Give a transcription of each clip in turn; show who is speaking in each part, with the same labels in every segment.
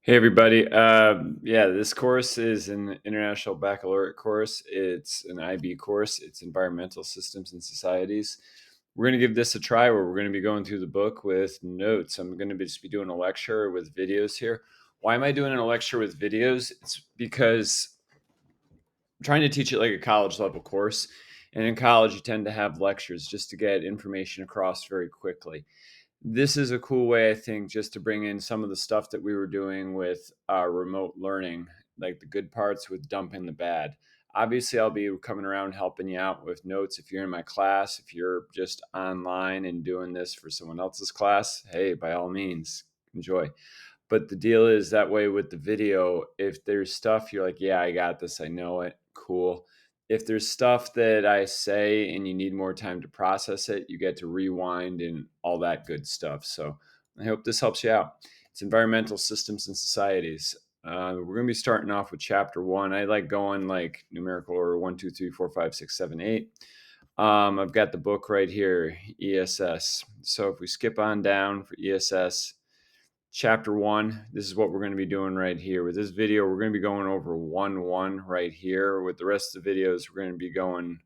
Speaker 1: Hey everybody. This course is an International Baccalaureate course. It's an IB course. It's Environmental Systems and Societies. We're going to give this a try where we're going to be going through the book with notes. I'm going to just be doing a lecture with videos here. Why am I doing a lecture with videos? It's because I'm trying to teach it like a college level course. And in college, you tend to have lectures just to get information across very quickly. This is a cool way, I think, just to bring in some of the stuff that we were doing with remote learning, like the good parts with dumping the bad. Obviously, I'll be coming around helping you out with notes if you're in my class. If you're just online and doing this for someone else's class, hey, by all means, enjoy. But the deal is that way with the video, if there's stuff you're like, yeah, I got this, I know it, cool. If there's stuff that I say and you need more time to process it, you get to rewind and all that good stuff. So I hope this helps you out. It's Environmental Systems and Societies. We're going to be starting off with chapter 1. I like going like numerical order 1, 2, 3, 4, 5, 6, 7, 8. I've got the book right here, ESS. So if we skip on down for ESS, Chapter 1, this is what we're going to be doing right here. With this video, we're going to be going over 1-1 right here. With the rest of the videos, we're going to be going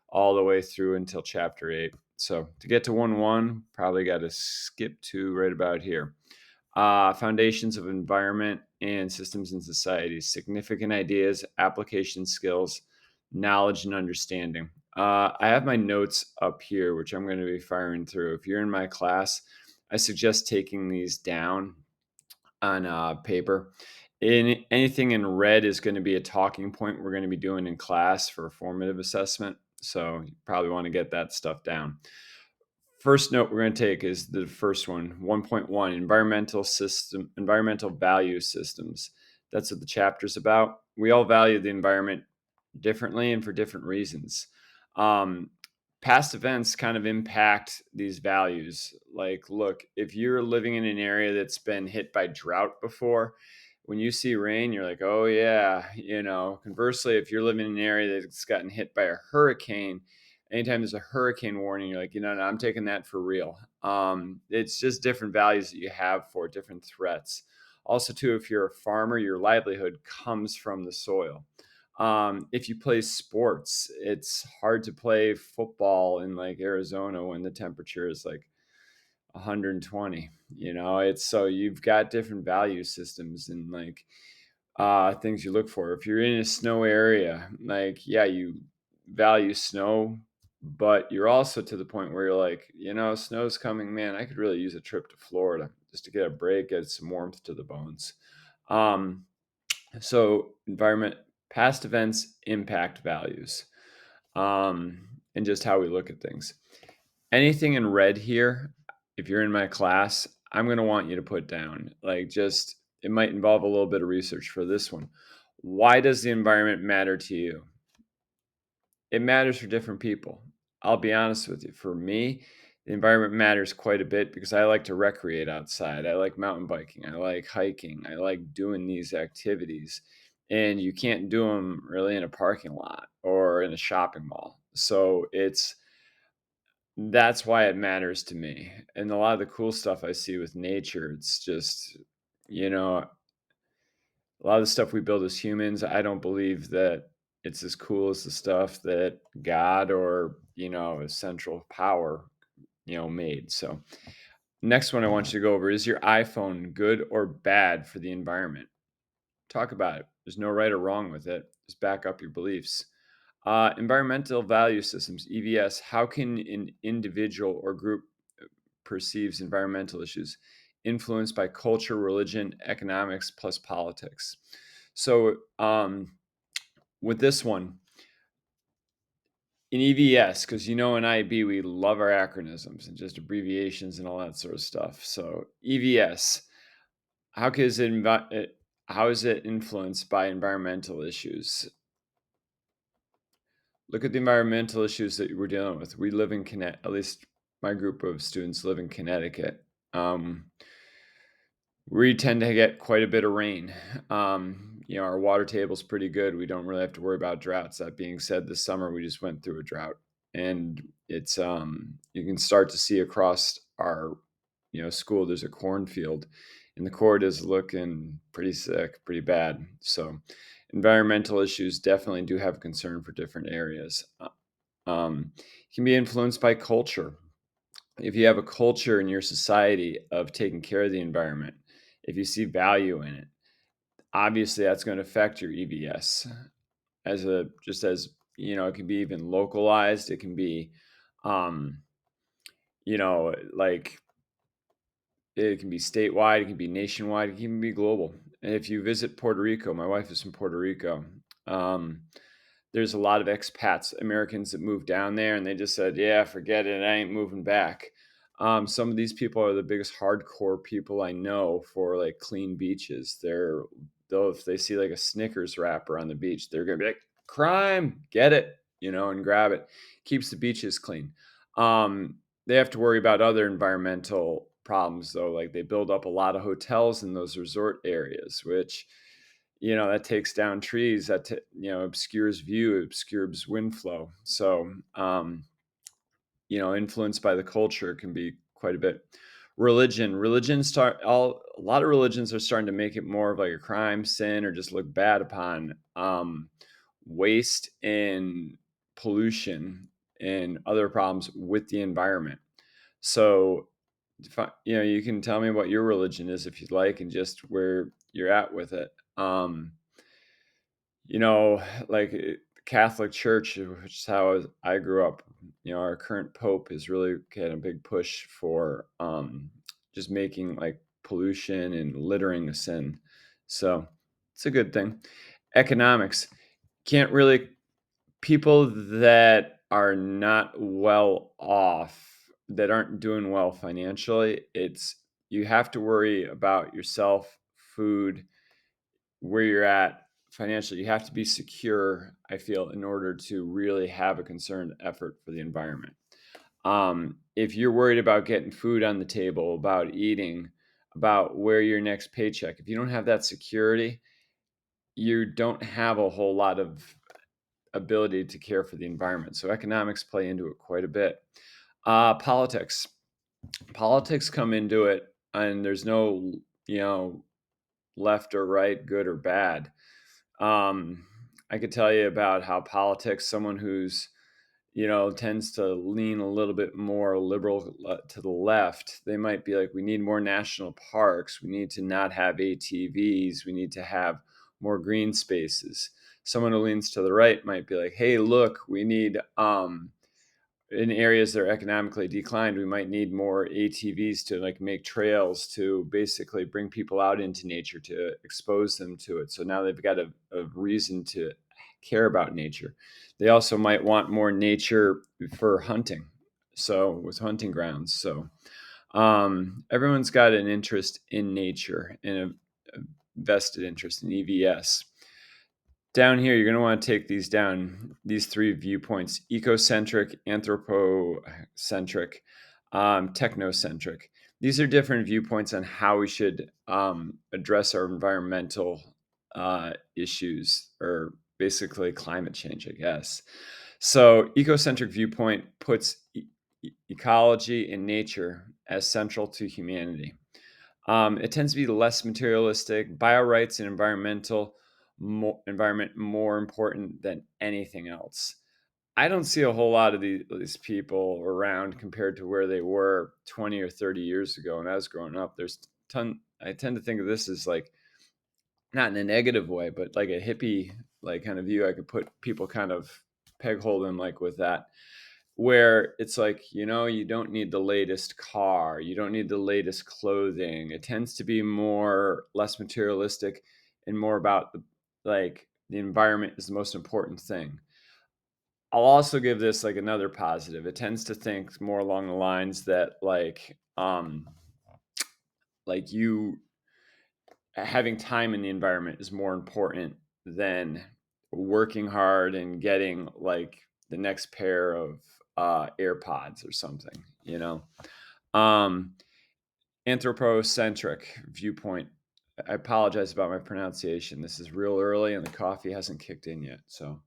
Speaker 1: all the way through until Chapter 8. So to get to 1-1, probably got to skip to right about here. Foundations of Environment and Systems and Societies, Significant Ideas, Application Skills, Knowledge and Understanding. I have my notes up here, which I'm going to be firing through. If you're in my class, I suggest taking these down on paper. Anything in red is going to be a talking point we're going to be doing in class for a formative assessment. So you probably want to get that stuff down. First note we're going to take is the first one, 1.1, environmental value systems. That's what the chapter's about. We all value the environment differently and for different reasons. Um, Past events kind of impact these values. Like, look, if you're living in an area that's been hit by drought before, when you see rain, you're like, oh, yeah. Conversely, if you're living in an area that's gotten hit by a hurricane, anytime there's a hurricane warning, you're like, no, I'm taking that for real. It's just different values that you have for different threats. Also, too, if you're a farmer, your livelihood comes from the soil. If you play sports, it's hard to play football in like Arizona when the temperature is like 120. It's so you've got different value systems and like things you look for. If you're in a snow area, like, yeah, you value snow, but you're also to the point where you're like, snow's coming, man, I could really use a trip to Florida just to get a break, get some warmth to the bones. So environment, past events impact values, and just how we look at things. Anything in red here, if you're in my class, I'm going to want you to put down, like, just, it might involve a little bit of research for this one. Why does the environment matter to you? It matters for different people. I'll be honest with you. For me, the environment matters quite a bit because I like to recreate outside. I like mountain biking. I like hiking. I like doing these activities. And you can't do them really in a parking lot or in a shopping mall. So that's why it matters to me. And a lot of the cool stuff I see with nature, it's just, you know, a lot of the stuff we build as humans, I don't believe that it's as cool as the stuff that God or, a central power, made. So, next one I want you to go over is your iPhone good or bad for the environment? Talk about it. There's no right or wrong with it. Just back up your beliefs. Environmental value systems, EVS. How can an individual or group perceives environmental issues influenced by culture, religion, economics, plus politics? So, with this one, in EVS, because in IB we love our acronyms and just abbreviations and all that sort of stuff. So EVS, how is how is it influenced by environmental issues? Look at the environmental issues that we're dealing with. We live in Connecticut. At least my group of students live in Connecticut. We tend to get quite a bit of rain. Our water table's pretty good. We don't really have to worry about droughts. That being said, this summer we just went through a drought, and it's you can start to see across our school there's a cornfield, and the cord is looking pretty sick, pretty bad. So environmental issues definitely do have concern for different areas. It can be influenced by culture. If you have a culture in your society of taking care of the environment, if you see value in it, obviously that's going to affect your EVS as it can be even localized. It can be, um, like it can be statewide, it can be nationwide, it can even be global. And if you visit Puerto Rico, my wife is from Puerto Rico. Um, there's a lot of expats, Americans that moved down there, and they just said, "Yeah, forget it, I ain't moving back." Some of these people are the biggest hardcore people I know for like clean beaches. They'll if they see like a Snickers wrapper on the beach, they're gonna be like, "Crime, get it," and grab it. Keeps the beaches clean. They have to worry about other environmental problems though, like they build up a lot of hotels in those resort areas, which that takes down trees, obscures view, obscures wind flow. So influenced by the culture can be quite a bit. Religion start all a lot of religions are starting to make it more of like a crime, sin, or just look bad upon waste and pollution and other problems with the environment. So you can tell me what your religion is if you'd like, and just where you're at with it. You know, like Catholic Church, which is how I grew up. Our current Pope has really had a big push for just making like pollution and littering a sin. So it's a good thing. Economics can't really people that are not well off, that aren't doing well financially. You have to worry about yourself, food, where you're at financially. You have to be secure, I feel, in order to really have a concerned effort for the environment. If you're worried about getting food on the table, about eating, about where your next paycheck, if you don't have that security, you don't have a whole lot of ability to care for the environment. So economics play into it quite a bit. Politics come into it, and there's no left or right, good or bad. I could tell you about how politics, someone who's, tends to lean a little bit more liberal to the left, they might be like, we need more national parks. We need to not have ATVs. We need to have more green spaces. Someone who leans to the right might be like, hey, look, we need, in areas that are economically declined, we might need more ATVs to like make trails to basically bring people out into nature, to expose them to it. So now they've got a reason to care about nature. They also might want more nature for hunting. So with hunting grounds. So everyone's got an interest in nature and a vested interest in EVS. Down here, you're going to want to take these down, these three viewpoints: ecocentric, anthropocentric, technocentric. These are different viewpoints on how we should address our environmental issues, or basically climate change, I guess. So ecocentric viewpoint puts ecology and nature as central to humanity. It tends to be less materialistic, bio rights and environment more important than anything else. I don't see a whole lot of these people around compared to where they were 20 or 30 years ago when I was growing up. I tend to think of this as like, not in a negative way, but like a hippie like kind of view. I could put people kind of peg hold them like with that, where it's like, you don't need the latest car, you don't need the latest clothing. It tends to be less materialistic and more about the environment is the most important thing. I'll also give this like another positive. It tends to think more along the lines that like you having time in the environment is more important than working hard and getting like the next pair of AirPods or something, Um, Anthropocentric viewpoint. I apologize about my pronunciation. This is real early and the coffee hasn't kicked in yet. So,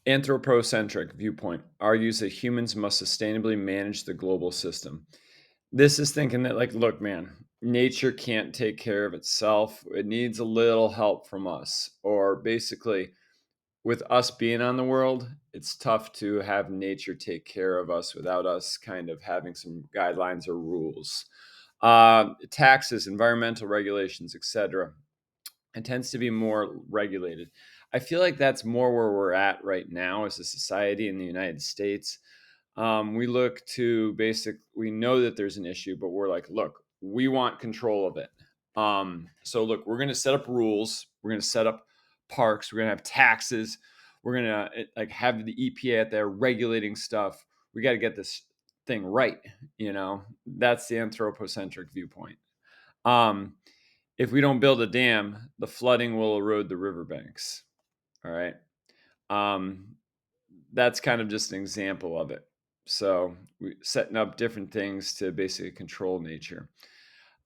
Speaker 1: Anthropocentric viewpoint argues that humans must sustainably manage the global system. This is thinking that, like, look, man, nature can't take care of itself. It needs a little help from us. Or basically, with us being on the world, it's tough to have nature take care of us without us kind of having some guidelines or rules. Taxes, environmental regulations, etc. It tends to be more regulated. I feel like that's more where we're at right now as a society in the United States. We look to we know that there's an issue, but we're like, look, we want control of it. So look, we're going to set up rules. We're going to set up parks. We're going to have taxes. We're going to like have the EPA out there regulating stuff. We got to get this thing right. That's the anthropocentric viewpoint. Um, if we don't build a dam, the flooding will erode the riverbanks. All right. Um, that's kind of just an example of it. So we setting up different things to basically control nature.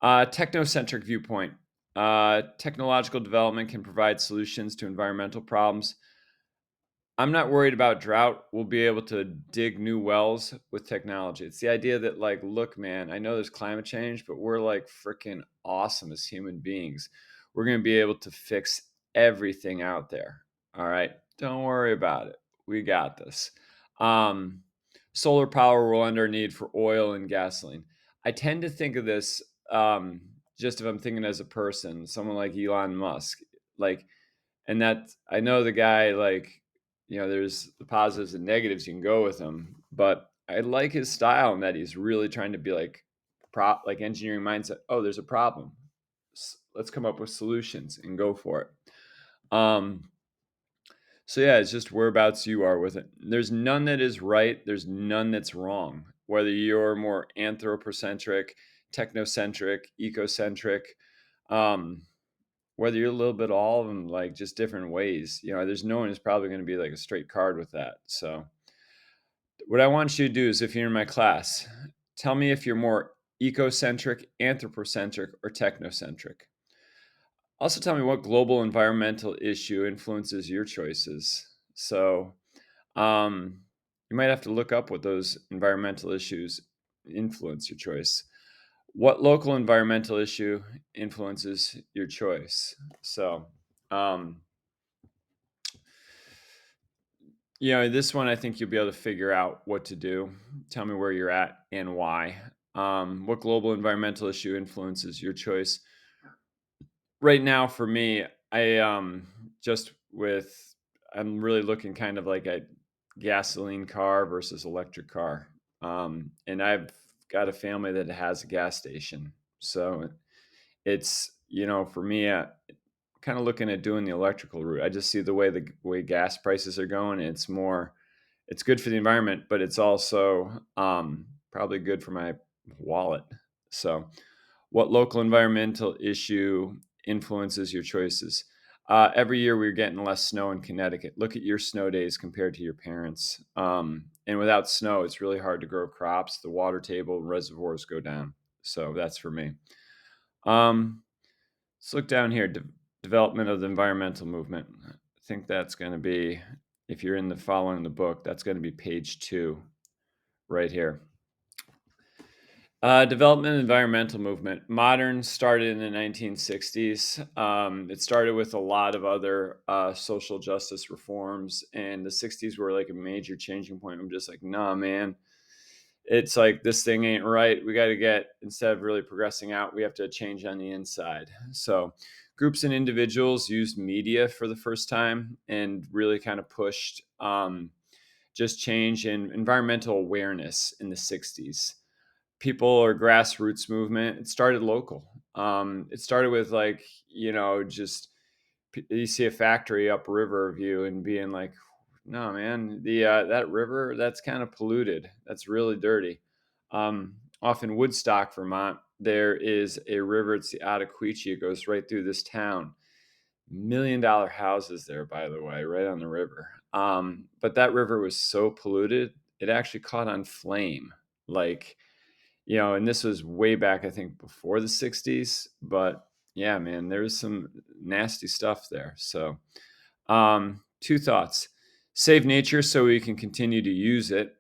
Speaker 1: Technocentric viewpoint. Technological development can provide solutions to environmental problems. I'm not worried about drought. We'll be able to dig new wells with technology. It's the idea that, like, look, man, I know there's climate change, but we're like freaking awesome as human beings. We're going to be able to fix everything out there. All right. Don't worry about it. We got this. Um, Solar power will end our need for oil and gasoline. I tend to think of this just if I'm thinking as a person, someone like Elon Musk. Like, and that I know the guy, like, there's the positives and negatives you can go with him, but I like his style in that he's really trying to be like like engineering mindset. Oh, there's a problem. Let's come up with solutions and go for it. So yeah, it's just whereabouts you are with it. There's none that is right. There's none that's wrong. Whether you're more anthropocentric, technocentric, ecocentric, um, whether you're a little bit all of them, like just different ways, there's no one who's probably going to be like a straight card with that. So what I want you to do is, if you're in my class, tell me if you're more ecocentric, anthropocentric, or technocentric. Also tell me what global environmental issue influences your choices. So um, you might have to look up what those environmental issues influence your choice. What local environmental issue influences your choice? So, um, this one I think you'll be able to figure out what to do. Tell me where you're at and why. What global environmental issue influences your choice? Right now, for me, I just with I'm really looking kind of like a gasoline car versus electric car. And I've got a family that has a gas station, so it's for me, kind of looking at doing the electrical route. I just see the way gas prices are going. It's good for the environment, but it's also probably good for my wallet. So, what local environmental issue influences your choices? Every year we're getting less snow in Connecticut. Look at your snow days compared to your parents. And without snow, it's really hard to grow crops. The water table, reservoirs go down. So that's for me. Um, let's look down here. Development of the environmental movement. I think that's going to be, if you're in the following the book, that's going to be page 2 right here. Development and environmental movement. Modern started in the 1960s. It started with a lot of other social justice reforms, and the 60s were like a major changing point. I'm just like, nah, man. It's like, this thing ain't right. We got to instead of really progressing out, we have to change on the inside. So, groups and individuals used media for the first time and really kind of pushed just change in environmental awareness in the 60s. People or grassroots movement. It started local. It started with, like, just you see a factory upriver of you and being like, no, man, the that river, that's kind of polluted. That's really dirty. Off in Woodstock, Vermont, there is a river. It's the Ottaquechee. It goes right through this town. $1 million houses there, by the way, right on the river. But that river was so polluted, it actually caught on flame. Like, and this was way back, I think, before the 60s. But yeah, man, there's some nasty stuff there. So, two thoughts: save nature so we can continue to use it.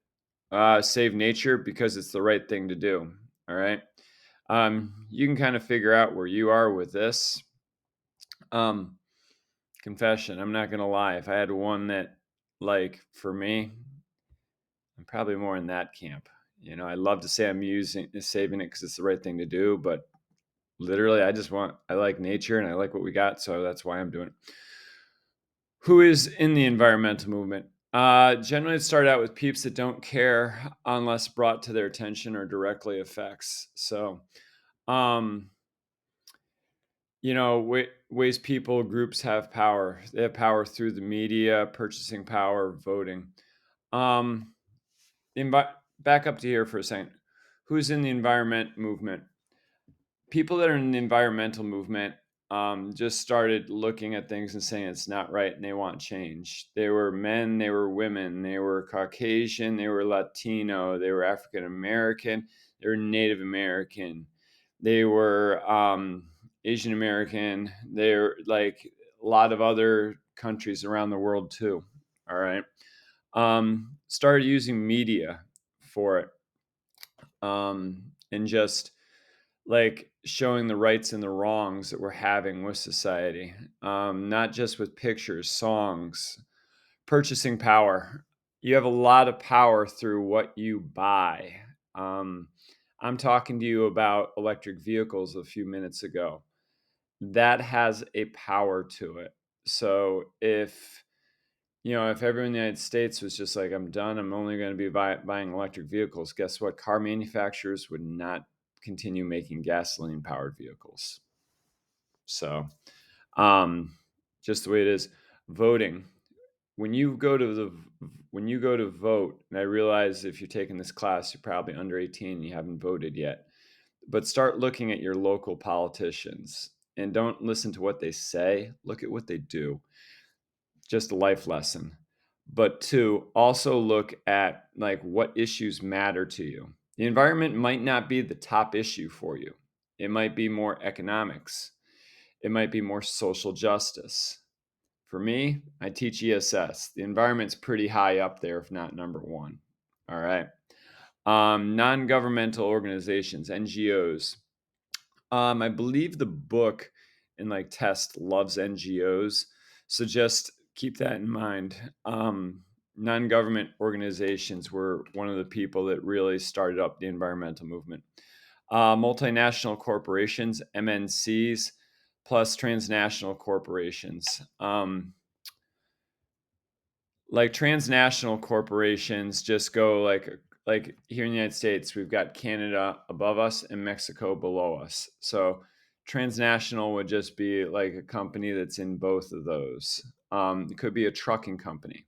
Speaker 1: Save nature because it's the right thing to do. All right. You can kind of figure out where you are with this. Um, Confession, I'm not going to lie. If I had one that, like, for me, I'm probably more in that camp. I love to say I'm saving it because it's the right thing to do, but literally, I like nature and I like what we got, so that's why I'm doing it. Who is in the environmental movement? Generally, it started out with peeps that don't care unless brought to their attention or directly affects. So, um, ways people, groups have power. They have power through the media, purchasing power, voting. Um, Back up to here for a second. Who's in the environment movement? People that are in the environmental movement just started looking at things and saying it's not right and they want change. They were men, they were women, they were Caucasian, they were Latino, they were African American, they were Native American, they were Asian American, they're like a lot of other countries around the world too. All right. Started using media for it, and just like showing the rights and the wrongs that we're having with society, not just with pictures, songs, purchasing power. You have a lot of power through what you buy. Um, I'm talking to you about electric vehicles a few minutes ago. That has a power to it. So if everyone in the United States was just like, I'm done, I'm only going to be buying electric vehicles, guess what? Car manufacturers would not continue making gasoline powered vehicles. So, um, just the way it is. Voting. When you go to vote, and I realize if you're taking this class, you're probably under 18 and you haven't voted yet, but start looking at your local politicians and don't listen to what they say, look at what they do. Just a life lesson. But two, also look at like what issues matter to you. The environment might not be the top issue for you. It might be more economics. It might be more social justice. For me, I teach ESS. The environment's pretty high up there, if not number one. All right. Non-governmental organizations, NGOs. I believe the book in like test loves NGOs, so just keep that in mind. Non-government organizations were one of the people that really started up the environmental movement. Multinational corporations, MNCs, plus transnational corporations. Like transnational corporations just go like here in the United States, we've got Canada above us and Mexico below us. So transnational would just be like a company that's in both of those. It could be a trucking company.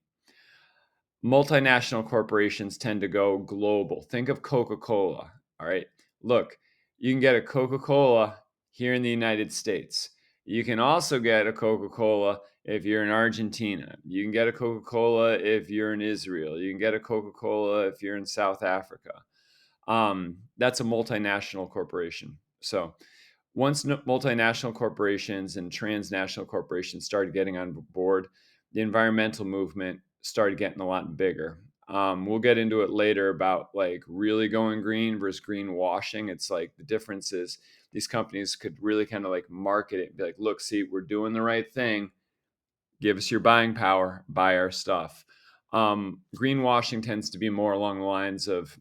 Speaker 1: Multinational corporations tend to go global. Think of Coca-Cola. All right. Look, you can get a Coca-Cola here in the United States. You can also get a Coca-Cola if you're in Argentina. You can get a Coca-Cola if you're in Israel. You can get a Coca-Cola if you're in South Africa. That's a multinational corporation. So once multinational corporations and transnational corporations started getting on board, the environmental movement started getting a lot bigger. We'll get into it later about like really going green versus greenwashing. It's like the difference is these companies could really kind of like market it and be like, look, see, we're doing the right thing. Give us your buying power, buy our stuff. Greenwashing tends to be more along the lines of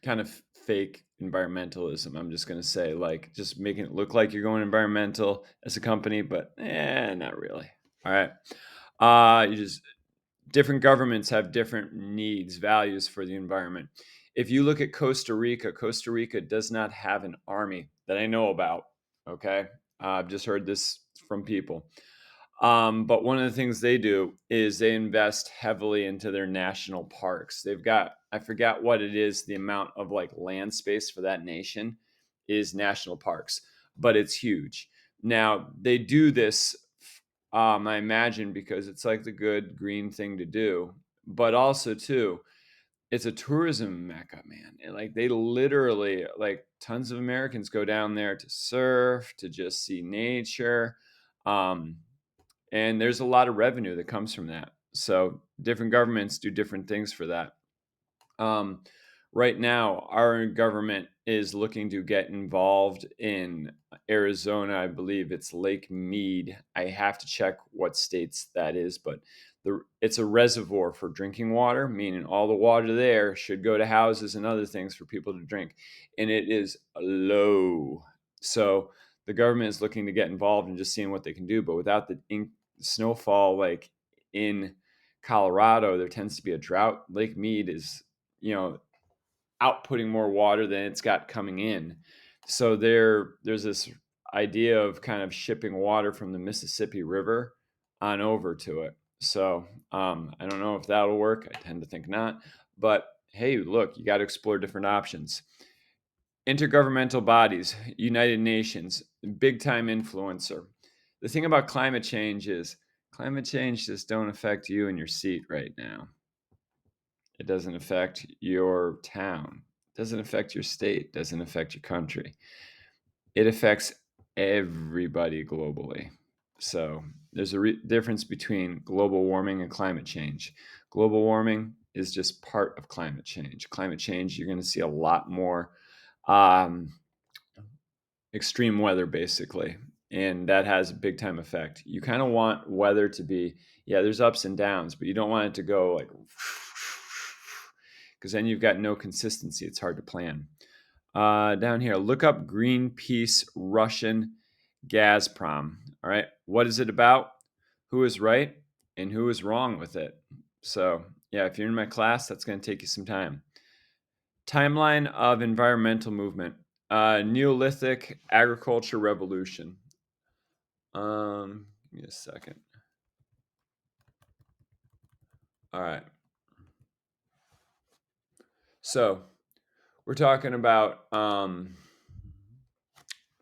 Speaker 1: kind of fake environmentalism. I'm just going to say, like, just making it look like you're going environmental as a company, but not really. All right. You just different governments have different needs, values for the environment. If you look at Costa Rica does not have an army that I know about. Okay. I've just heard this from people. But one of the things they do is they invest heavily into their national parks. They've got, I forgot what it is, the amount of like land space for that nation is national parks, but it's huge. Now, they do this, I imagine, because it's like the good green thing to do, but also, too, it's a tourism mecca, man. And like they literally, like tons of Americans go down there to surf, to just see nature. Um, and there's a lot of revenue that comes from that. So different governments do different things for that. Um, Right now, our government is looking to get involved in Arizona. I believe it's Lake Mead. I have to check what states that is, but it's a reservoir for drinking water, meaning all the water there should go to houses and other things for people to drink. And it is low. So the government is looking to get involved and just seeing what they can do. But without the snowfall, like in Colorado, there tends to be a drought. Lake Mead is, outputting more water than it's got coming in. So there's this idea of kind of shipping water from the Mississippi River on over to it. So I don't know if that'll work. I tend to think not. But hey, look, you got to explore different options. Intergovernmental bodies, United Nations, big time influencer. The thing about climate change is climate change just don't affect you and your seat right now. It doesn't affect your town. It doesn't affect your state. It doesn't affect your country. It affects everybody globally. So there's a difference between global warming and climate change. Global warming is just part of climate change. Climate change, you're going to see a lot more um, extreme weather, basically. And that has a big time effect. You kind of want weather to be, yeah, there's ups and downs, but you don't want it to go like, because then you've got no consistency. It's hard to plan. Down here, look up Greenpeace Russian Gazprom. All right. What is it about? Who is right and who is wrong with it? So, yeah, if you're in my class, that's going to take you some time. Timeline of environmental movement. Neolithic agriculture revolution. Give me a second. All right. So we're talking about the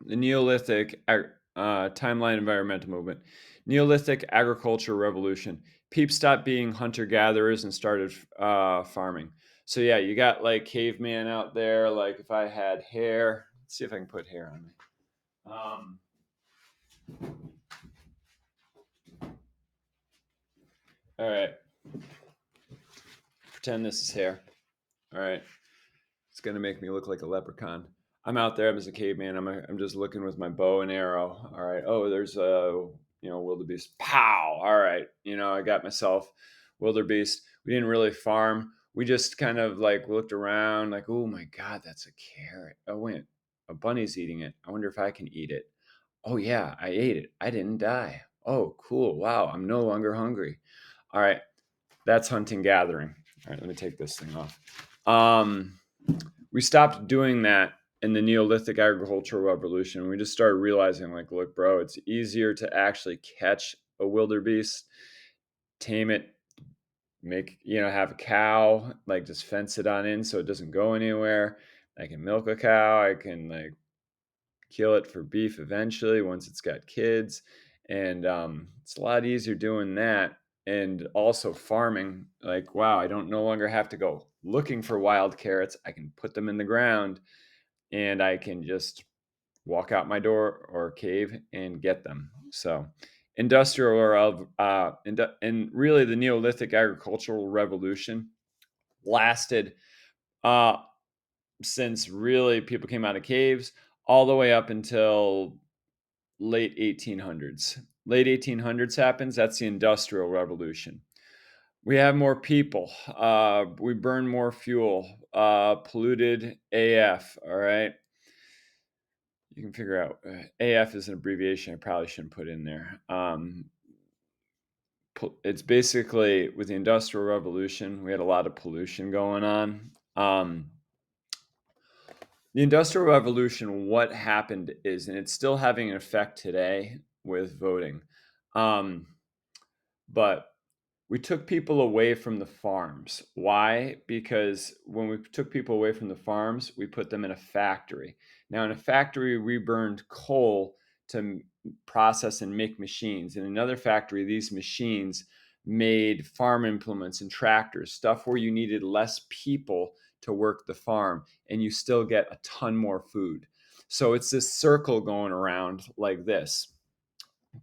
Speaker 1: Neolithic timeline environmental movement. Neolithic agriculture revolution. People stopped being hunter gatherers and started farming. So yeah, you got like caveman out there. Like if I had hair, let's see if I can put hair on me. All right. Pretend this is hair. All right. It's gonna make me look like a leprechaun. I'm out there. I'm as a caveman. I'm just looking with my bow and arrow. All right. Oh, there's a wildebeest. Pow. All right. I got myself wildebeest. We didn't really farm. We just kind of like looked around, like, oh my god, that's a carrot. Oh wait, a bunny's eating it. I wonder if I can eat it. Oh yeah, I ate it. I didn't die. Oh cool. Wow. I'm no longer hungry. All right. That's hunting gathering. All right. Let me take this thing off. We stopped doing that in the Neolithic agricultural revolution. We just started realizing, like, look, bro, it's easier to actually catch a wildebeest, tame it, have a cow, like just fence it on in so it doesn't go anywhere. I can milk a cow. I can like kill it for beef eventually once it's got kids. And it's a lot easier doing that. And also farming, like, wow, I don't no longer have to go looking for wild carrots. I can put them in the ground and I can just walk out my door or cave and get them. So, industrial and really the Neolithic agricultural revolution lasted uh, since really people came out of caves all the way up until late 1800s. Late 1800s happens. That's the Industrial Revolution. We have more people. We burn more fuel. Polluted AF. All right. You can figure out AF is an abbreviation I probably shouldn't put in there. It's basically with the Industrial Revolution, we had a lot of pollution going on. The Industrial Revolution, what happened is, and it's still having an effect today with voting, but we took people away from the farms. Why? Because when we took people away from the farms, we put them in a factory. Now, in a factory, we burned coal to process and make machines. In another factory, these machines made farm implements and tractors, stuff where you needed less people to work the farm, and you still get a ton more food. So it's this circle going around like this.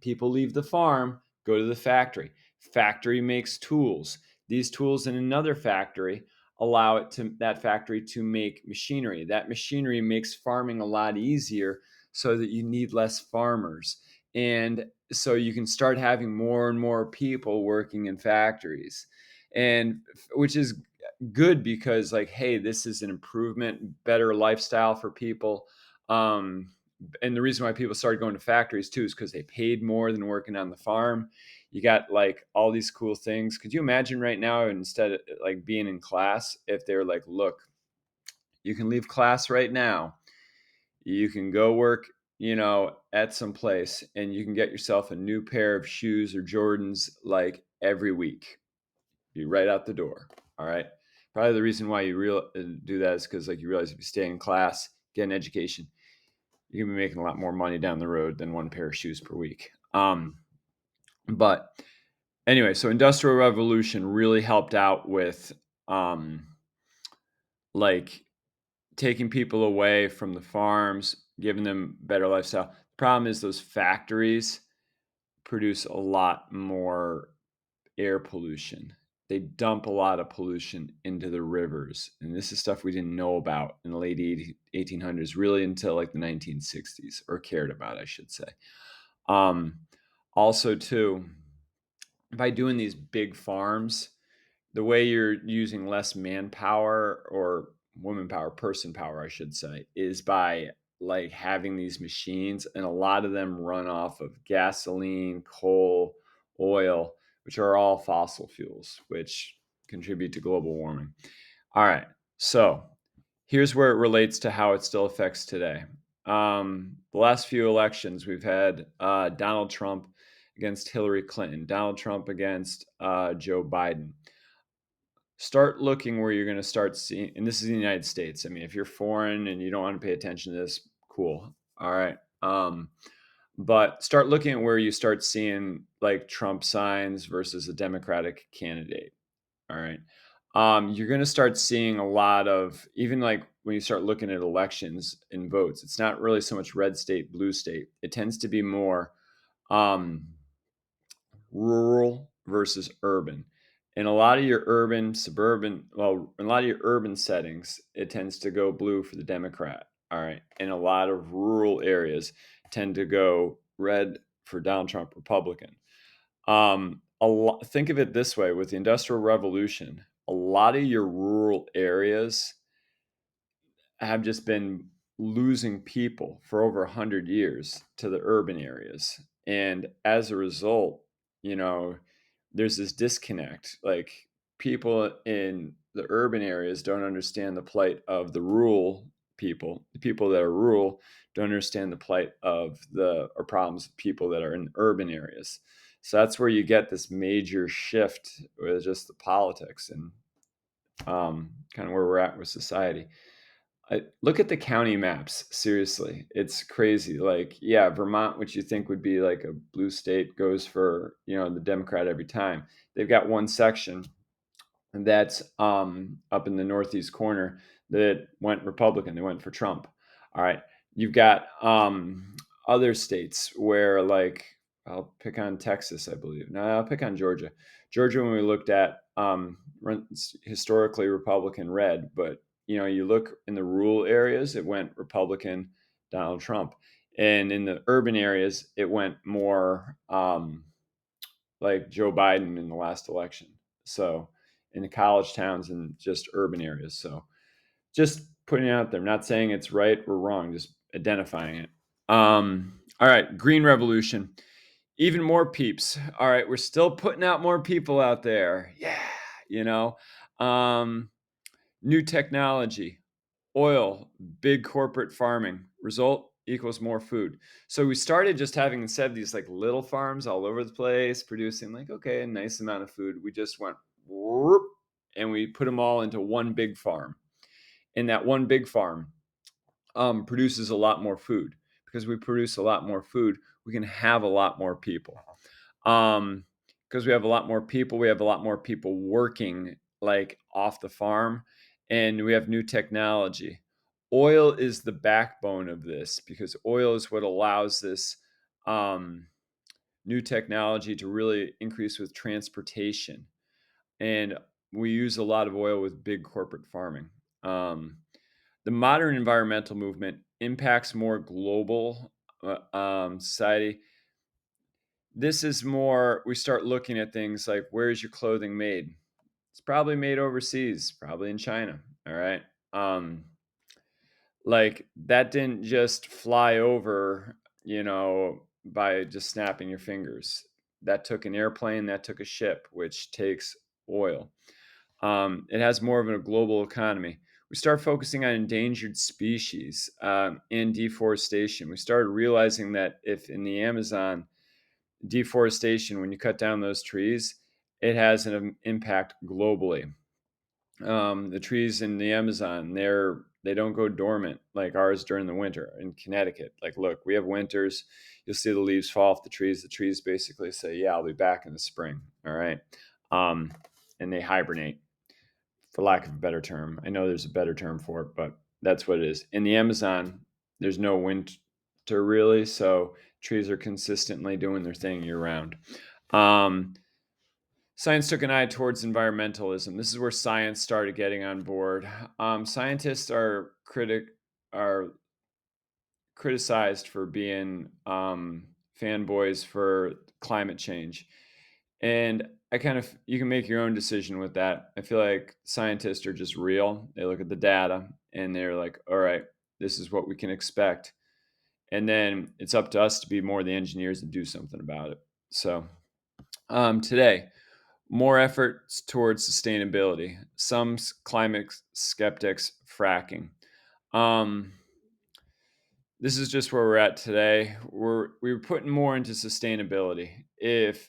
Speaker 1: People leave the farm, go to the factory. Factory makes tools. These tools in another factory allow that factory to make machinery. That machinery makes farming a lot easier so that you need less farmers. And so you can start having more and more people working in factories. And which is good because, like, hey, this is an improvement, better lifestyle for people. And the reason why people started going to factories too is because they paid more than working on the farm. You got like all these cool things. Could you imagine right now, instead of like being in class, if they were like, look, you can leave class right now, you can go work, at some place, and you can get yourself a new pair of shoes or Jordans like every week. Be right out the door. All right. Probably the reason why you do that is because, like, you realize if you stay in class, get an education, you're gonna be making a lot more money down the road than one pair of shoes per week. But anyway, so Industrial Revolution really helped out with, like, taking people away from the farms, giving them better lifestyle. The problem is those factories produce a lot more air pollution. They dump a lot of pollution into the rivers. And this is stuff we didn't know about in the late 1800s, really until like the 1960s, or cared about, I should say. Um, Also, too, by doing these big farms, the way you're using less manpower, or woman power, person power, I should say, is by like having these machines, and a lot of them run off of gasoline, coal, oil, which are all fossil fuels, which contribute to global warming. All right. So here's where it relates to how it still affects today. The last few elections, we've had Donald Trump against Hillary Clinton, Donald Trump against Joe Biden. Start looking where you're going to start seeing, and this is the United States. I mean, if you're foreign and you don't want to pay attention to this, cool. All right. But start looking at where you start seeing like Trump signs versus a Democratic candidate. All right. You're going to start seeing a lot of, even like when you start looking at elections and votes, it's not really so much red state, blue state. It tends to be more um, rural versus urban. In a lot of your urban, suburban, well, in a lot of your urban settings, it tends to go blue for the Democrat. All right. And a lot of rural areas tend to go red for Donald Trump, Republican. Think of it this way: with the Industrial Revolution, a lot of your rural areas have just been losing people for over 100 years to the urban areas. And as a result, you know, there's this disconnect. Like, people in the urban areas don't understand the plight of the rural people. The people that are rural don't understand the plight of the or problems of people that are in urban areas. So that's where you get this major shift with just the politics and kind of where we're at with society. Look at the county maps. Seriously, it's crazy. Like, yeah, Vermont, which you think would be like a blue state, goes for the Democrat every time. They've got one section that's up in the northeast corner that went Republican. They went for Trump. All right, you've got other states where, like, I'll pick on Texas, I believe. No, I'll pick on Georgia. Georgia, when we looked at runs historically Republican red, but you look in the rural areas, it went Republican, Donald Trump, and in the urban areas, it went more like Joe Biden in the last election. So in the college towns and just urban areas. So just putting it out there. I'm not saying it's right or wrong, just identifying it. All right, Green Revolution. Even more peeps. All right, we're still putting out more people out there. Yeah, you know. Um, New technology, oil, big corporate farming. Result equals more food. So we started just having, instead of these like little farms all over the place producing like, okay, a nice amount of food, we just went whoop, and we put them all into one big farm. And that one big farm produces a lot more food. Because we produce a lot more food, we can have a lot more people. Because we have a lot more people, we have a lot more people working like off the farm, and we have new technology. Oil is the backbone of this, because oil is what allows this um, new technology to really increase with transportation. And we use a lot of oil with big corporate farming. Um, the modern environmental movement impacts more global society. This is more, we start looking at things like, where is your clothing made? It's probably made overseas, probably in China. All right. Um, like that didn't just fly over, by just snapping your fingers. That took an airplane, that took a ship, which takes oil. It has more of a global economy. We start focusing on endangered species and deforestation. We started realizing that if in the Amazon, deforestation, when you cut down those trees, it has an impact globally. The trees in the Amazon, they don't go dormant like ours during the winter in Connecticut. Like, look, we have winters. You'll see the leaves fall off the trees. The trees basically say, "Yeah, I'll be back in the spring." All right, um, and they hibernate, for lack of a better term. I know there's a better term for it, but that's what it is. In the Amazon, there's no winter really, so trees are consistently doing their thing year round. Um, Science took an eye towards environmentalism. This is where science started getting on board. Scientists are criticized for being fanboys for climate change, and I kind of, you can make your own decision with that. I feel like scientists are just real. They look at the data and they're like, all right, this is what we can expect, and then it's up to us to be more the engineers and do something about it. So today, more efforts towards sustainability. Some climate skeptics fracking. Um, this is just where we're at today. We're putting more into sustainability. If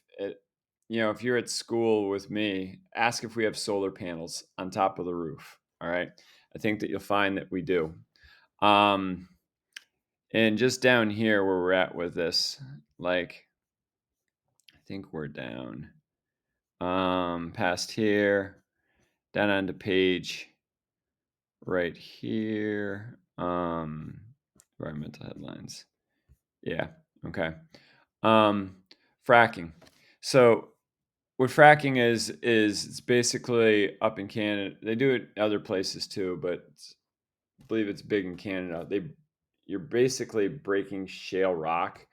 Speaker 1: you're at school with me, ask if we have solar panels on top of the roof. All right, I think that you'll find that we do. Um, and just down here where we're at with this, like I think we're down past here, down onto page right here. Environmental headlines. Yeah. Okay. Um, Fracking. So what fracking is it's basically up in Canada. They do it other places too, but I believe it's big in Canada. You're basically breaking shale rock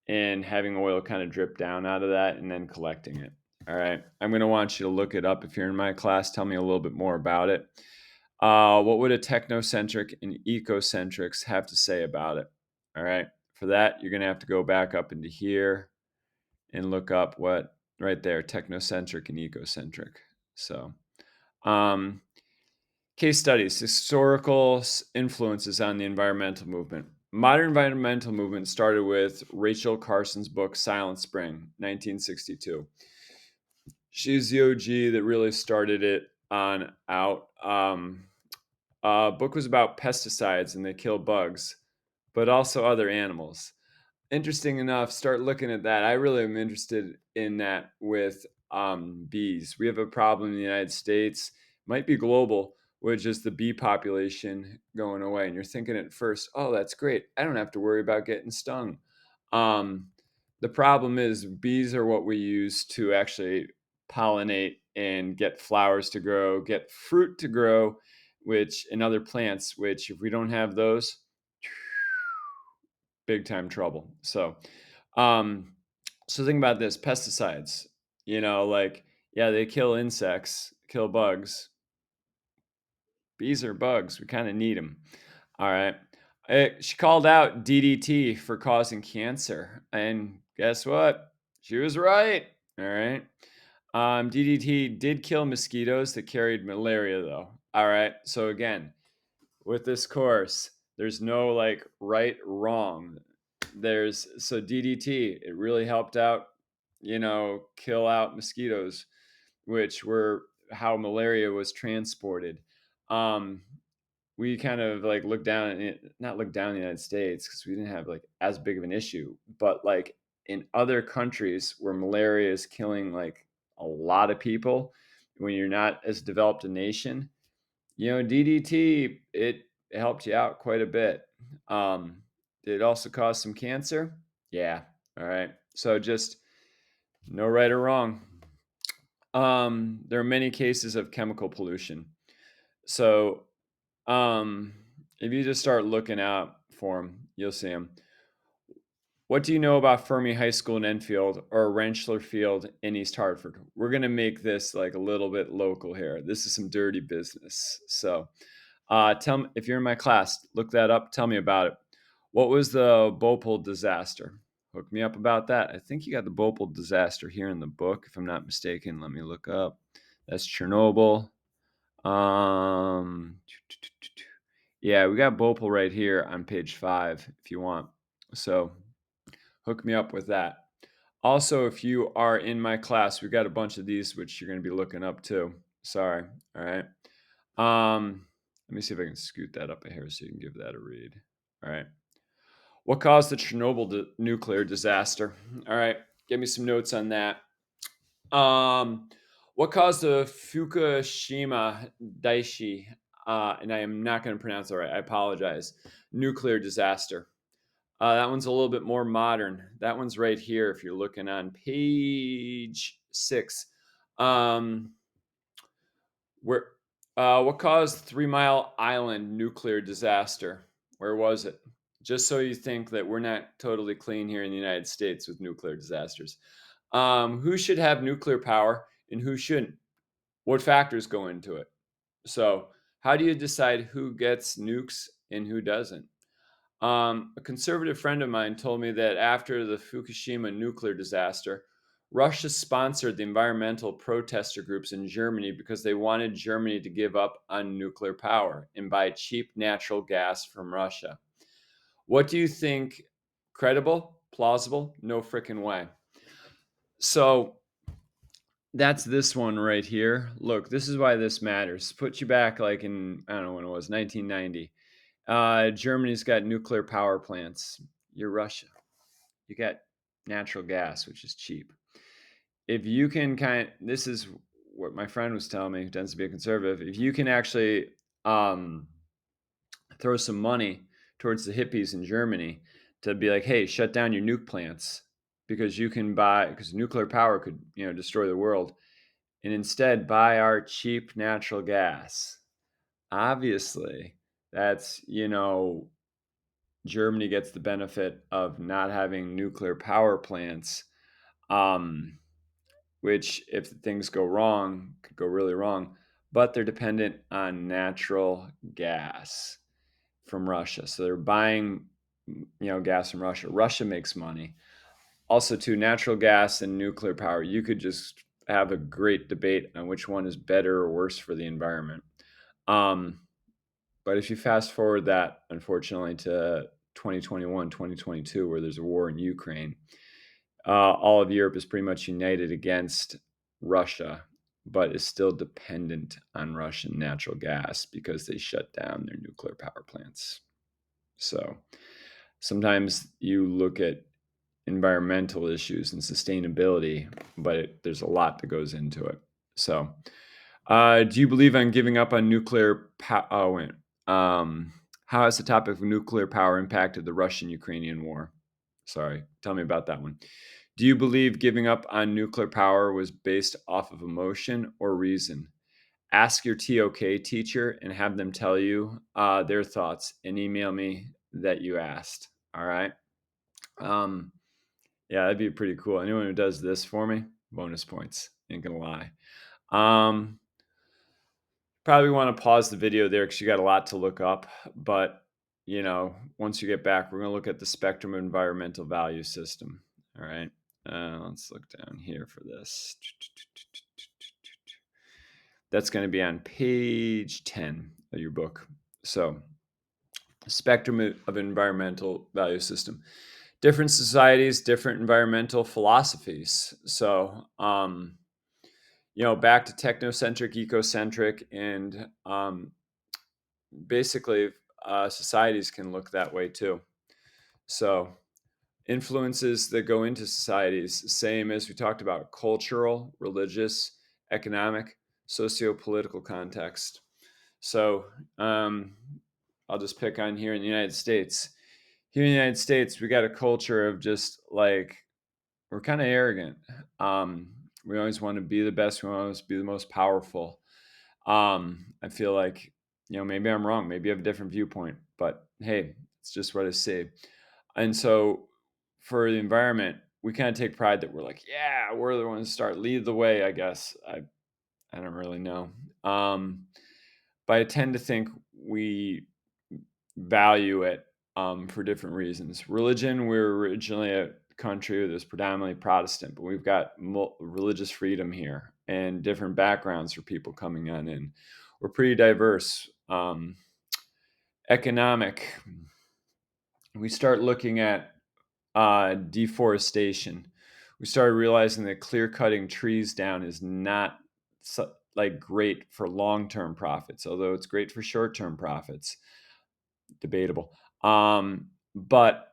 Speaker 1: and having oil kind of drip down out of that and then collecting it. All right. I'm going to want you to look it up. If you're in my class, tell me a little bit more about it. What would a technocentric and ecocentrics have to say about it? All right. For that, you're going to have to go back up into here and look up what right there, technocentric and ecocentric. So, um, case studies, historical influences on the environmental movement. Modern environmental movement started with Rachel Carson's book Silent Spring, 1962. She's the OG that really started it on out. Book was about pesticides and they kill bugs, but also other animals. Interesting enough, start looking at that. I really am interested in that with bees. We have a problem in the United States, might be global, with just the bee population going away. And you're thinking at first, oh, that's great. I don't have to worry about getting stung. Um, the problem is bees are what we use to actually pollinate and get flowers to grow, get fruit to grow, which and other plants, which if we don't have those, big time trouble. Um, so think about this: pesticides. Like yeah, they kill insects, kill bugs. Bees are bugs. We kind of need them. All right. She called out DDT for causing cancer, and guess what? She was right. All right. DDT did kill mosquitoes that carried malaria, though. All right. So again, with this course, there's no like right wrong. So DDT, it really helped out, kill out mosquitoes, which were how malaria was transported. um we kind of like look down at it, not look down in the United States because we didn't have like as big of an issue, but like in other countries where malaria is killing like a lot of people, when you're not as developed a nation, DDT, it helped you out quite a bit. Did it also cause some cancer? Yeah. All right. So just no right or wrong. There are many cases of chemical pollution. So um, if you just start looking out for them, you'll see them. What do you know about Fermi High School in Enfield or Rentschler Field in East Hartford? We're going to make this like a little bit local here. This is some dirty business. So tell me, if you're in my class, look that up. Tell me about it. What was the Bhopal disaster? Hook me up about that. I think you got the Bhopal disaster here in the book, if I'm not mistaken. Let me look up. That's Chernobyl. Um, yeah, we got Bhopal right here on page 5 if you want. So hook me up with that. Also, if you are in my class, we got a bunch of these which you're going to be looking up too. Sorry. All right. Let me see if I can scoot that up a hair so you can give that a read. All right. What caused the Chernobyl nuclear disaster? All right. Give me some notes on that. Um, what caused the Fukushima Daiichi, and I am not going to pronounce it right, I apologize, nuclear disaster? That one's a little bit more modern. That one's right here if you're looking on page 6. Um, where, what caused 3 Mile Island nuclear disaster? Where was it? Just so you think that we're not totally clean here in the United States with nuclear disasters. Who should have nuclear power and who shouldn't? What factors go into it? So, how do you decide who gets nukes and who doesn't? A conservative friend of mine told me that after the Fukushima nuclear disaster, Russia sponsored the environmental protester groups in Germany because they wanted Germany to give up on nuclear power and buy cheap natural gas from Russia. What do you think? Credible? Plausible? No freaking way. So that's this one right here. Look, this is why this matters. Put you back like in, I don't know when it was, 1990. Germany's got nuclear power plants. You're Russia. You got natural gas, which is cheap. If you can this is what my friend was telling me, who tends to be a conservative. If you can actually um, throw some money towards the hippies in Germany to be like, hey, shut down your nuke plants because you can buy, because nuclear power could, destroy the world, and instead buy our cheap natural gas. Obviously, that's, Germany gets the benefit of not having nuclear power plants, which, if things go wrong, could go really wrong. But they're dependent on natural gas from Russia, so they're buying, gas from Russia. Russia makes money. Also, too, natural gas and nuclear power. You could just have a great debate on which one is better or worse for the environment. Um, But if you fast forward that, unfortunately, to 2021, 2022, where there's a war in Ukraine, all of Europe is pretty much united against Russia, but is still dependent on Russian natural gas because they shut down their nuclear power plants. So sometimes you look at environmental issues and sustainability, but there's a lot that goes into it. So, do you believe in giving up on nuclear power? Oh, wait. How has the topic of nuclear power impacted the Russian-Ukrainian war? Sorry, tell me about that one. Do you believe giving up on nuclear power was based off of emotion or reason? Ask your TOK teacher and have them tell you their thoughts and email me that you asked. All right. Um, yeah, that'd be pretty cool. Anyone who does this for me, bonus points. Ain't gonna lie. Um, Probably want to pause the video there because you got a lot to look up. But once you get back, we're gonna look at the spectrum of environmental value system. All right. Let's look down here for this. That's going to be on page 10 of your book. So, spectrum of environmental value system. Different societies, different environmental philosophies. So, back to technocentric, ecocentric, and basically societies can look that way too. So, influences that go into societies, same as we talked about: cultural, religious, economic, socio-political context. So, I'll just pick on here in the United States. Here in the United States, we got a culture of just like, we're kind of arrogant. We always want to be the best. We want to be the most powerful. I feel like, maybe I'm wrong. Maybe I have a different viewpoint, but hey, it's just what I see. And so for the environment, we kind of take pride that we're like, yeah, we're the ones to start, lead the way, I guess. I don't really know. But I tend to think we value it for different reasons. Religion, we're originally a country that was predominantly Protestant, but we've got religious freedom here and different backgrounds for people coming on in. We're pretty diverse. Economic, we start looking at deforestation. We started realizing that clear cutting trees down is not like great for long-term profits, although it's great for short-term profits. Debatable. But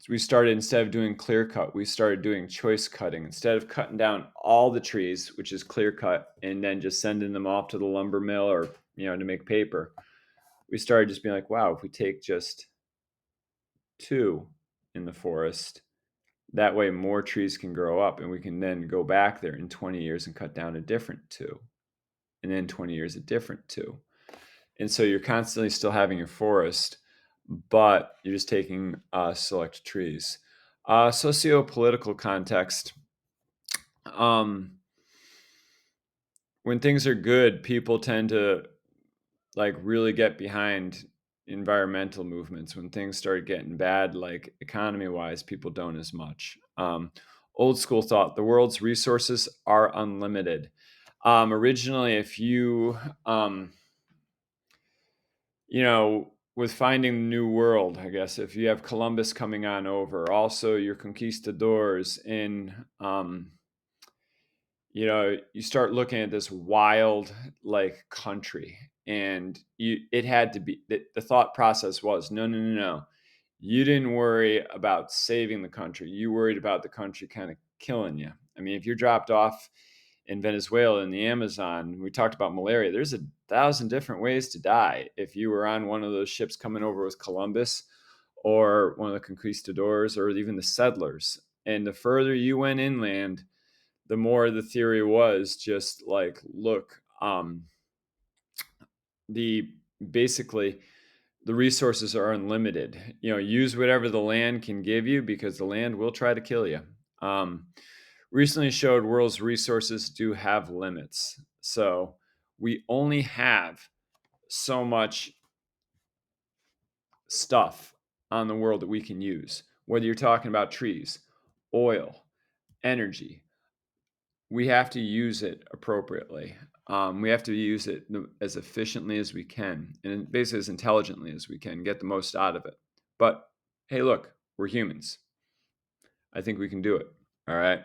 Speaker 1: we started, instead of doing clear cut, we started doing choice cutting. Instead of cutting down all the trees, which is clear cut, and then just sending them off to the lumber mill or to make paper, we started just being like, wow, if we take just two in the forest, that way more trees can grow up, and we can then go back there in 20 years and cut down a different two, and then 20 years a different two. And so you're constantly still having your forest, but you're just taking select trees. Socio-political context. When things are good, people tend to like really get behind environmental movements. When things start getting bad, like economy-wise, people don't as much. Old school thought: the world's resources are unlimited. Originally, if you with finding the new world, I guess, if you have Columbus coming on over, also your conquistadors in, you start looking at this wild like country, and it had to be, the thought process was, no, no, no, no. You didn't worry about saving the country. You worried about the country kind of killing you. I mean, if you're dropped off in Venezuela in the Amazon, we talked about malaria. There's 1,000 different ways to die. If you were on one of those ships coming over with Columbus or one of the conquistadors or even the settlers, and the further you went inland, the more the theory was just like, look, the basically the resources are unlimited. Use whatever the land can give you, because the land will try to kill you. Recently showed world's resources do have limits. So we only have so much stuff on the world that we can use, whether you're talking about trees, oil, energy. We have to use it appropriately. We have to use it as efficiently as we can, and basically as intelligently as we can, get the most out of it. But hey, look, we're humans. I think we can do it. All right.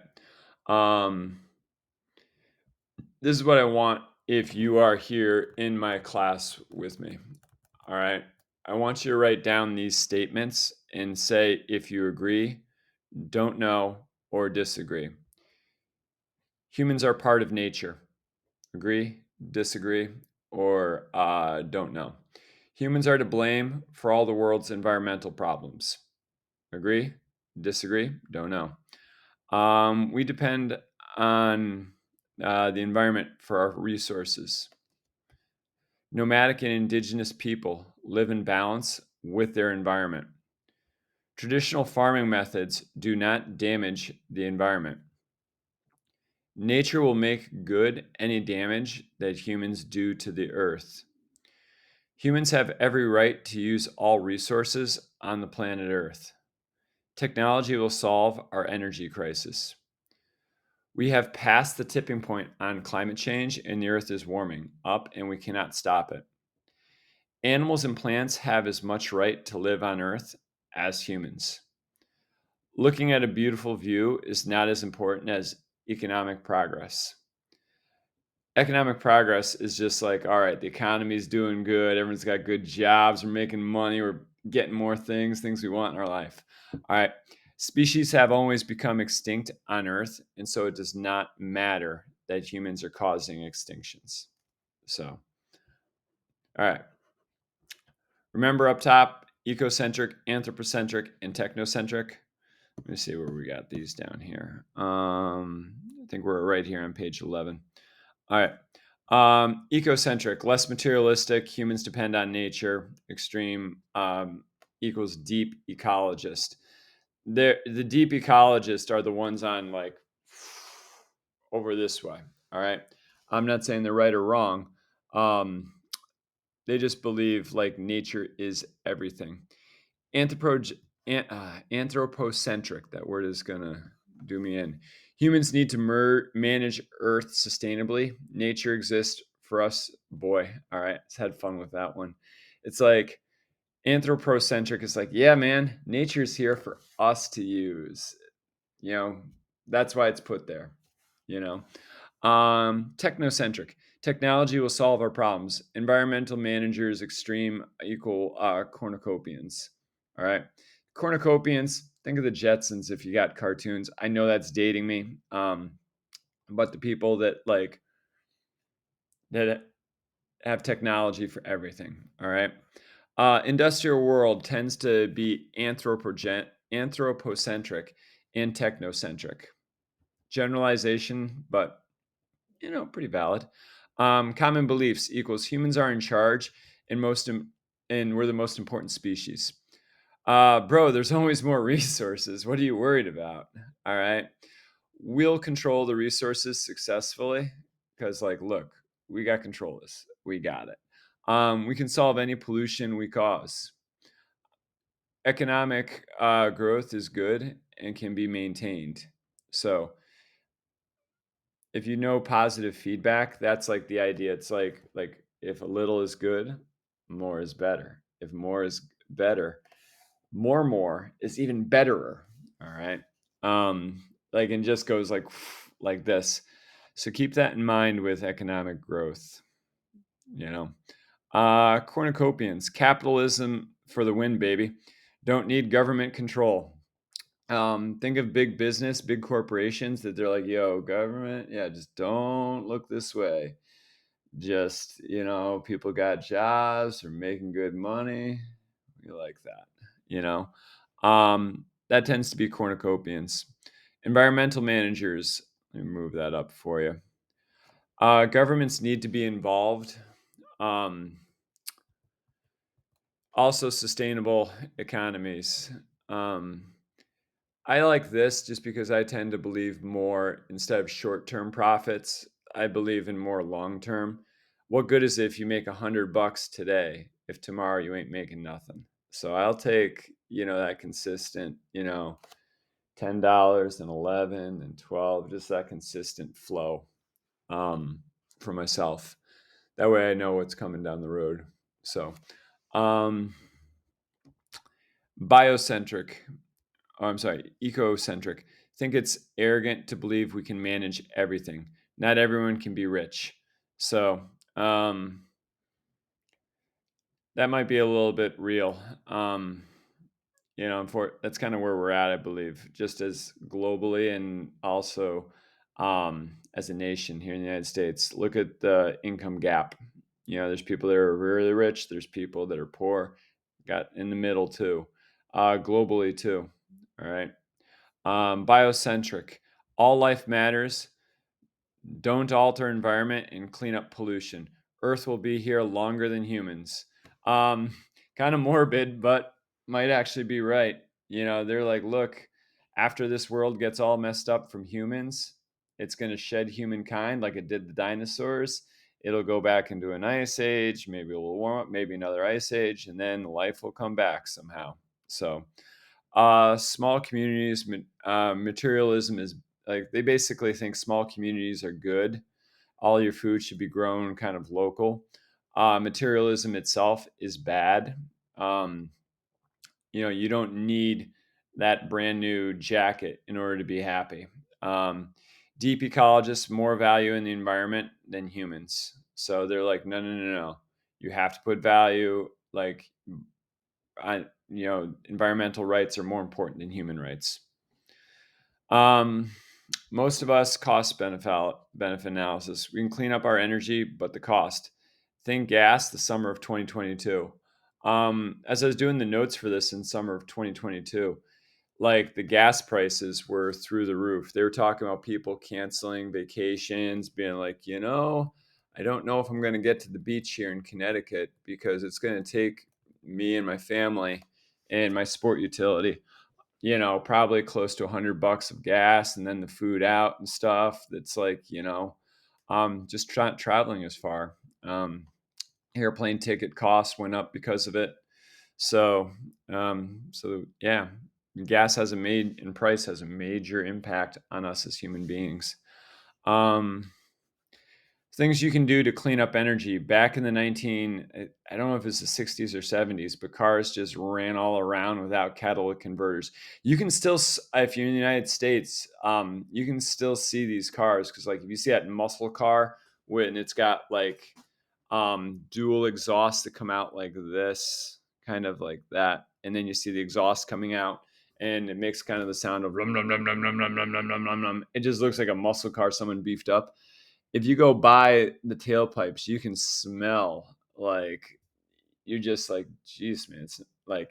Speaker 1: This is what I want if you are here in my class with me. All right. I want you to write down these statements and say if you agree, don't know, or disagree. Humans are part of nature. Agree, disagree, or don't know. Humans are to blame for all the world's environmental problems. Agree, disagree, don't know. We depend on the environment for our resources. Nomadic and indigenous people live in balance with their environment. Traditional farming methods do not damage the environment. Nature will make good any damage that humans do to the earth. Humans have every right to use all resources on the planet Earth. Technology will solve our energy crisis. We have passed the tipping point on climate change, and the Earth is warming up, and we cannot stop it. Animals and plants have as much right to live on Earth as humans. Looking at a beautiful view is not as important as economic progress. Economic progress is just like, all right, the economy's doing good, everyone's got good jobs, we're making money, we're getting more things we want in our life. All right, species have always become extinct on Earth, and so it does not matter that humans are causing extinctions. So, all right. Remember up top, ecocentric, anthropocentric, and technocentric. Let me see where we got these down here. think we're right here on page 11. All right. Ecocentric, less materialistic. Humans depend on nature. Extreme equals deep ecologist. The deep ecologists are the ones on like over this way. All right. I'm not saying they're right or wrong. Um, they just believe like nature is everything. Anthropo- Anthropocentric, that word is going to do me in. Humans need to manage Earth sustainably. Nature exists for us. Boy, all right, let's had fun with that one. It's like anthropocentric is like, yeah, man, nature's here for us to use. You know, that's why it's put there. You know, technocentric. Technology will solve our problems. Environmental managers, extreme equal cornucopians. All right. Cornucopians, think of the Jetsons if you got cartoons. I know that's dating me. But the people that like that have technology for everything. All right. Industrial world tends to be anthropocentric and technocentric. Generalization, but pretty valid. Common beliefs equals humans are in charge and and we're the most important species. Bro, there's always more resources. What are you worried about? All right. We'll control the resources successfully because, like, look, we got control of this. We got it. We can solve any pollution we cause. Economic growth is good and can be maintained. So, if you know positive feedback, that's like the idea. It's like if a little is good, more is better. If more is better, more is even betterer. All right. Like and just goes like this. So keep that in mind with economic growth, you know. Cornucopians, capitalism for the win, baby. Don't need government control. Think of big business, big corporations that they're like, yo, government, yeah, just don't look this way. Just, people got jobs or making good money. We like that, you know. That tends to be cornucopians. Environmental managers, let me move that up for you. Governments need to be involved. Um, Also, sustainable economies. Um, I like this just because I tend to believe more instead of short term profits. I believe in more long term. What good is it if you make $100 today if tomorrow you ain't making nothing? So I'll take that consistent $10 and 11 and 12, just that consistent flow um, for myself. That way I know what's coming down the road. So um, biocentric. Oh, I'm sorry, ecocentric. Think it's arrogant to believe we can manage everything. Not everyone can be rich. So um, that might be a little bit real. That's kind of where we're at, I believe, just as globally and also as a nation here in the United States. Look at the income gap. There's people that are really rich. There's people that are poor. Got in the middle too, globally too. All right. Biocentric. All life matters. Don't alter environment and clean up pollution. Earth will be here longer than humans. Um, Kind of morbid, but might actually be right. They're like, look, after this world gets all messed up from humans, it's going to shed humankind like it did the dinosaurs. It'll go back into an ice age, maybe a little warm up, maybe another ice age, and then life will come back somehow. So, small communities, materialism is like they basically think small communities are good. All your food should be grown kind of local. Materialism itself is bad. Um, you don't need that brand new jacket in order to be happy. Um, Deep ecologists more value in the environment than humans. So they're like, no, no, no, no. You have to put value like environmental rights are more important than human rights. Um, Most of us cost benefit analysis. We can clean up our energy, but the cost. Think gas, the summer of 2022. As I was doing the notes for this in summer of 2022, like the gas prices were through the roof. They were talking about people canceling vacations, being like, I don't know if I'm going to get to the beach here in Connecticut because it's going to take me and my family and my sport utility, probably close to $100 of gas and then the food out and stuff. That's like, just traveling as far. Airplane ticket costs went up because of it. So yeah, gas has and price has a major impact on us as human beings. Um, Things you can do to clean up energy. Back in the I don't know if it's the 60s or 70s, but cars just ran all around without catalytic converters. You can still, if you're in the United States, you can still see these cars because, like, if you see that muscle car when it's got like dual exhausts that come out like this, kind of like that, and then you see the exhaust coming out, and it makes kind of the sound of rum, rum, rum, rum, rum, rum, rum, rum, rum, rum, rum. It just looks like a muscle car someone beefed up. If you go by the tailpipes, you can smell like you're just like, geez, man, it's like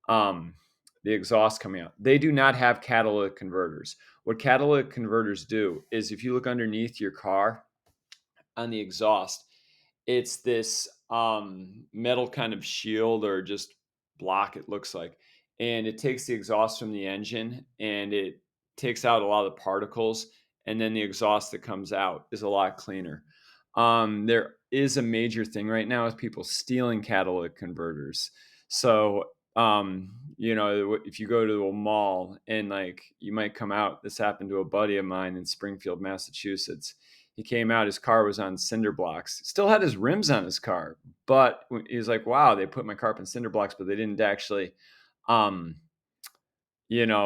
Speaker 1: um, the exhaust coming out. They do not have catalytic converters. What catalytic converters do is if you look underneath your car on the exhaust, it's this metal kind of shield or just block, it looks like. And it takes the exhaust from the engine and it takes out a lot of the particles. And then the exhaust that comes out is a lot cleaner. There is a major thing right now with people stealing catalytic converters. So, if you go to a mall and like you might come out, this happened to a buddy of mine in Springfield, Massachusetts. He came out, his car was on cinder blocks, still had his rims on his car, but he was like, wow, they put my car up in cinder blocks, but they didn't actually, um,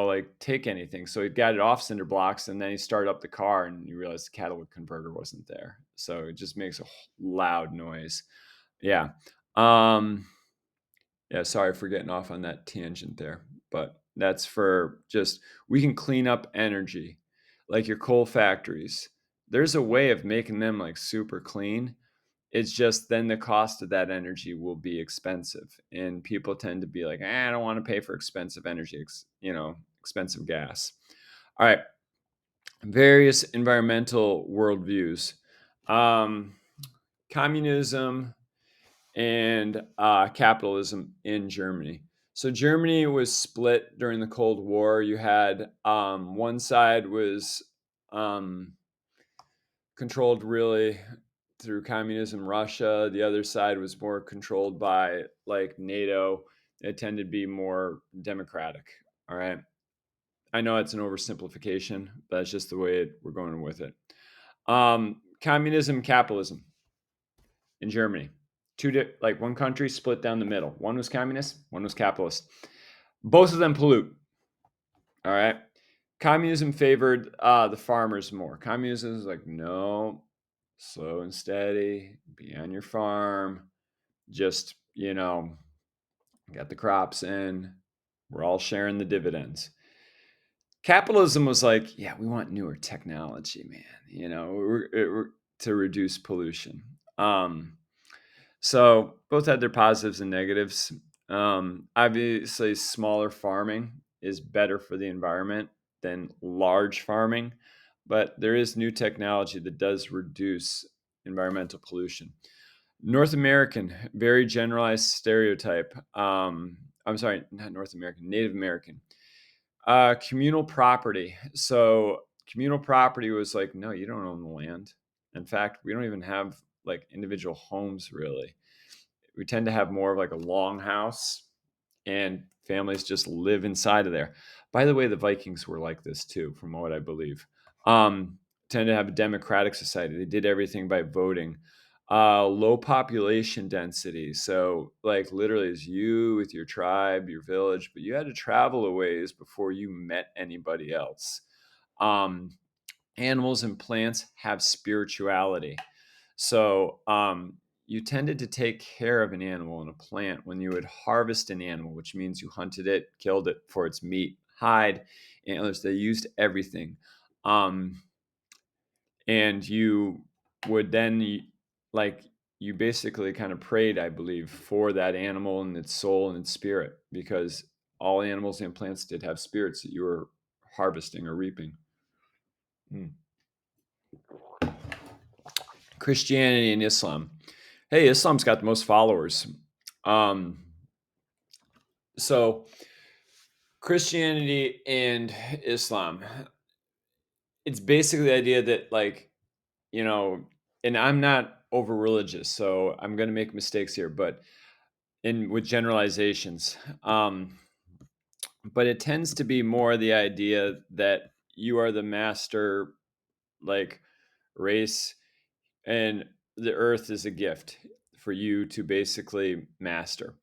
Speaker 1: like take anything. So he got it off cinder blocks and then he started up the car and he realized the catalytic converter wasn't there. So it just makes a loud noise. Yeah. Um, yeah, sorry for getting off on that tangent there, but that's for just, we can clean up energy like your coal factories. There's a way of making them like super clean. It's just then the cost of that energy will be expensive. And people tend to be like, I don't want to pay for expensive energy, expensive gas. All right. Various environmental worldviews. Um, Communism and capitalism in Germany. So Germany was split during the Cold War. You had one side was um, controlled really through communism, Russia. The other side was more controlled by like NATO. It tended to be more democratic. All right. I know it's an oversimplification, but it's just the way we're going with it. Communism, capitalism in Germany. Like one country split down the middle. One was communist, one was capitalist. Both of them pollute. All right. Communism favored the farmers more. Communism is like, no, slow and steady, be on your farm, just, get the crops in. We're all sharing the dividends. Capitalism was like, yeah, we want newer technology, man, to reduce pollution. So both had their positives and negatives. Obviously, smaller farming is better for the environment than large farming, but there is new technology that does reduce environmental pollution. North American, very generalized stereotype. I'm sorry, not North American, Native American. Communal property. So communal property was like, no, you don't own the land. In fact, we don't even have like individual homes really. We tend to have more of like a long house and families just live inside of there. By the way, the Vikings were like this too, from what I believe. Um, Tend to have a democratic society. They did everything by voting. Low population density. So, like, literally, it's you with your tribe, your village, but you had to travel a ways before you met anybody else. Um, Animals and plants have spirituality. So, you tended to take care of an animal and a plant when you would harvest an animal, which means you hunted it, killed it for its meat, hide, antlers. They used everything. Um, and you would then, like, you basically kind of prayed, I believe, for that animal and its soul and its spirit because all animals and plants did have spirits that you were harvesting or reaping. Christianity and Islam. Hey, Islam's got the most followers. So Christianity and Islam, it's basically the idea that, like, you know, and I'm not over religious, so I'm going to make mistakes here, but with generalizations. But it tends to be more the idea that you are the master, like, race, and the earth is a gift for you to basically master.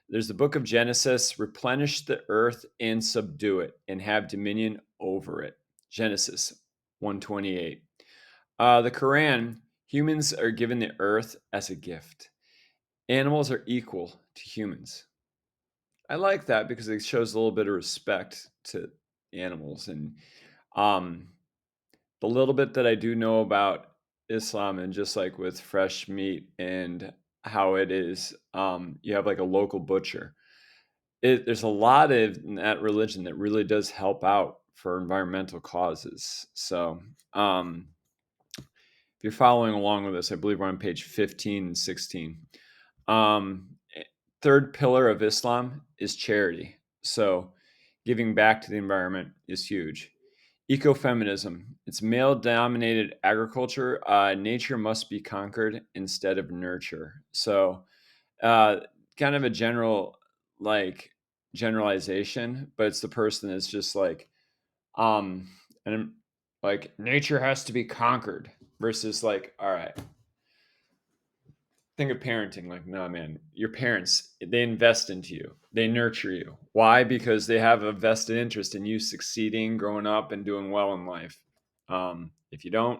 Speaker 1: There's the book of Genesis: replenish the earth and subdue it and have dominion over it. Genesis 1:28. The Quran: humans are given the earth as a gift. Animals are equal to humans. I like that because it shows a little bit of respect to animals. And um, the little bit that I do know about Islam, and just like with fresh meat and how it is, you have like a local butcher. There's a lot of in that religion that really does help out for environmental causes. So if you're following along with us, I believe we're on page 15 and 16. Um, Third pillar of Islam is charity. So giving back to the environment is huge. Ecofeminism. It's male-dominated agriculture. Nature must be conquered instead of nurture. So uh, kind of a general, like, generalization, but it's the person that's just like, um, and like, nature has to be conquered versus like, all right, think of parenting. Like, no, man, your parents, they invest into you, they nurture you. Why? Because they have a vested interest in you succeeding, growing up, and doing well in life. If you don't,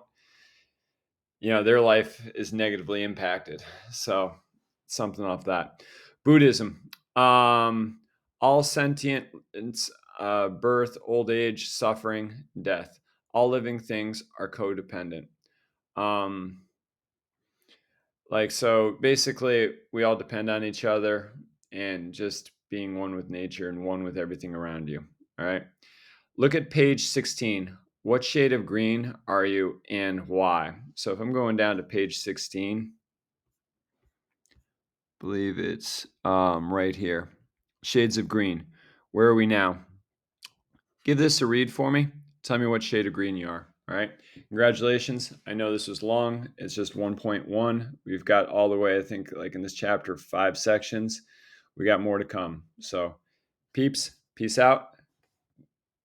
Speaker 1: their life is negatively impacted. So something off that. Buddhism. All sentient, birth, old age, suffering, death. All living things are codependent. um Like, so basically, we all depend on each other, and just being one with nature and one with everything around you. All right. Look at page 16. What shade of green are you and why? So if I'm going down to page 16, I believe it's right here. Shades of green. Where are we now? Give this a read for me. Tell me what shade of green you are. All right. Congratulations. I know this was long. It's just 1.1. We've got all the way, I think, like in this chapter, 5 sections. We got more to come. So, peeps, peace out.